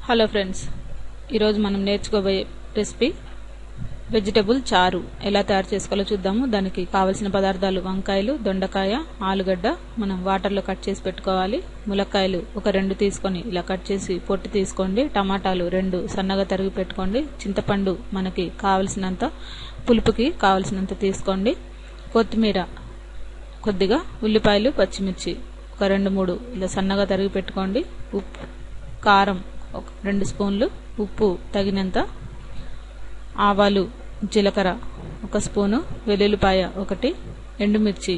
Hello friends, ఈరోజు మనం నేర్చుకోబోయే recipe vegetable చారు ఎలా తయారు చేసుకోవాలో చూద్దాము. దానికి కావలసిన పదార్థాలు వంకాయలు, దొండకాయ, ఆలుగడ్డ మనం వాటర్లో కట్ చేసి పెట్టుకోవాలి. ములక్కాయలు ఒక 2 తీసుకొని ఇలా కట్ చేసి పొట్టు తీసుకోండి. టమాటాలు 2 సన్నగా తరిగి పెట్టుకోండి. చింతపండు మనకి కావలసినంత, పులుపుకి కావలసినంత తీసుకోండి. కొత్తిమీర కొద్దిగా, ఉల్లిపాయలు, పచ్చిమిర్చి ఒక 2-3 ఇలా సన్నగా తరిగి పెట్టుకోండి. ఉప్పు, కారం 2 స్పూన్లు, ఉప్పు తగినంత, ఆవాలు, జీలకర్ర 1 స్పూను, వెల్లుల్లిపాయ 1, ఎండుమిర్చి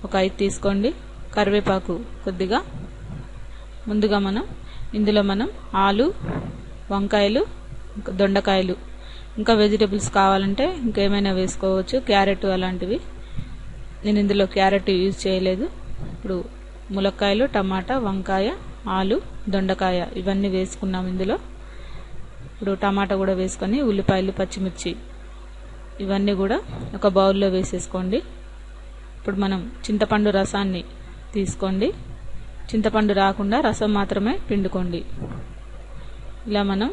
ఒక 5 తీసుకోండి. కరివేపాకు కొద్దిగా. ముందుగా ఇందులో మనం ఆలు, వంకాయలు, దొండకాయలు, ఇంకా వెజిటబుల్స్ కావాలంటే ఇంకేమైనా వేసుకోవచ్చు, క్యారెట్ అలాంటివి. నేను ఇందులో క్యారెట్ యూజ్ చేయలేదు. ఇప్పుడు ములక్కాయలు, టమాటా, వంకాయ, ఆలు, దొండకాయ ఇవన్నీ వేసుకున్నాం. ఇందులో ఇప్పుడు టమాటా కూడా వేసుకొని, ఉల్లిపాయలు, పచ్చిమిర్చి ఇవన్నీ కూడా ఒక బౌల్లో వేసేసుకోండి. ఇప్పుడు మనం చింతపండు రసాన్ని తీసుకోండి. చింతపండు రాకుండా రసం మాత్రమే పిండుకోండి. ఇలా మనం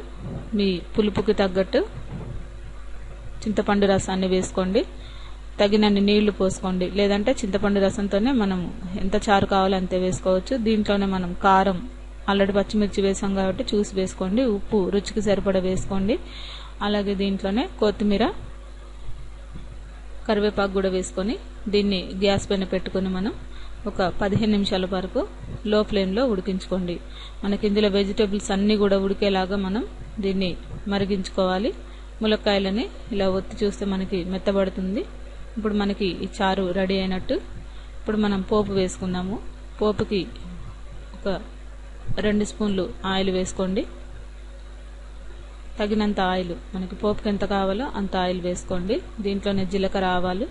మీ పులుపుకి తగ్గట్టు చింతపండు రసాన్ని వేసుకోండి. తగినన్ని నీళ్లు పోసుకోండి, లేదంటే చింతపండు రసంతోనే మనం ఎంత చారు కావాలో అంతే వేసుకోవచ్చు. దీంట్లోనే మనం కారం, ఆల్రెడీ పచ్చిమిర్చి వేసాం కాబట్టి చూసి వేసుకోండి. ఉప్పు రుచికి సరిపడా వేసుకోండి. అలాగే దీంట్లోనే కొత్తిమీర, కరివేపాకు కూడా వేసుకొని దీన్ని గ్యాస్ పైన పెట్టుకొని మనం ఒక 15 నిమిషాల వరకు లో ఫ్లేమ్లో ఉడికించుకోండి. మనకి ఇందులో వెజిటబుల్స్ అన్నీ కూడా ఉడికేలాగా మనం దీన్ని మరిగించుకోవాలి. ములక్కాయలని ఇలా ఒత్తి చూస్తే మనకి మెత్తబడుతుంది. ఇప్పుడు మనకి ఈ చారు రెడీ అయినట్టు. ఇప్పుడు మనం పోపు వేసుకుందాము. పోపుకి ఒక 2 స్పూన్లు ఆయిల్ వేసుకోండి. తగినంత ఆయిల్, మనకి పోపుకి ఎంత కావాలో అంత ఆయిల్ వేసుకోండి. దీంట్లోనే జీలకర్ర, ఆవాలు,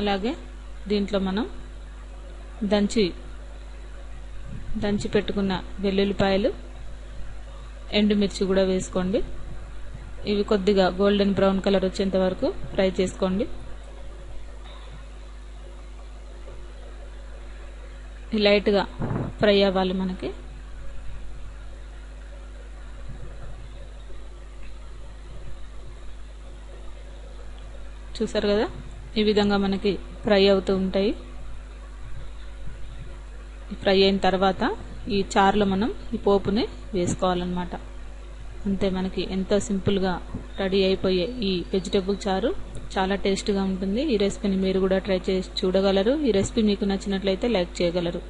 అలాగే దీంట్లో మనం దంచి పెట్టుకున్న వెల్లుల్లిపాయలు, ఎండుమిర్చి కూడా వేసుకోండి. ఇవి కొద్దిగా గోల్డెన్ బ్రౌన్ కలర్ వచ్చేంత వరకు ఫ్రై చేసుకోండి. లైట్గా ఫ్రై అవ్వాలి మనకి. చూసారు కదా, ఈ విధంగా మనకి ఫ్రై అవుతూ ఉంటాయి. ఫ్రై అయిన తర్వాత ఈ చారులో మనం ఈ పోపుని వేసుకోవాలన్నమాట. అంతే, మనకి ఎంతో సింపుల్గా రెడీ అయిపోయే ఈ వెజిటబుల్ చారు చాలా టేస్ట్గా ఉంటుంది. ఈ రెసిపీని మీరు కూడా ట్రై చేసి చూడగలరు. ఈ రెసిపీ మీకు నచ్చినట్లయితే లైక్ చేయగలరు.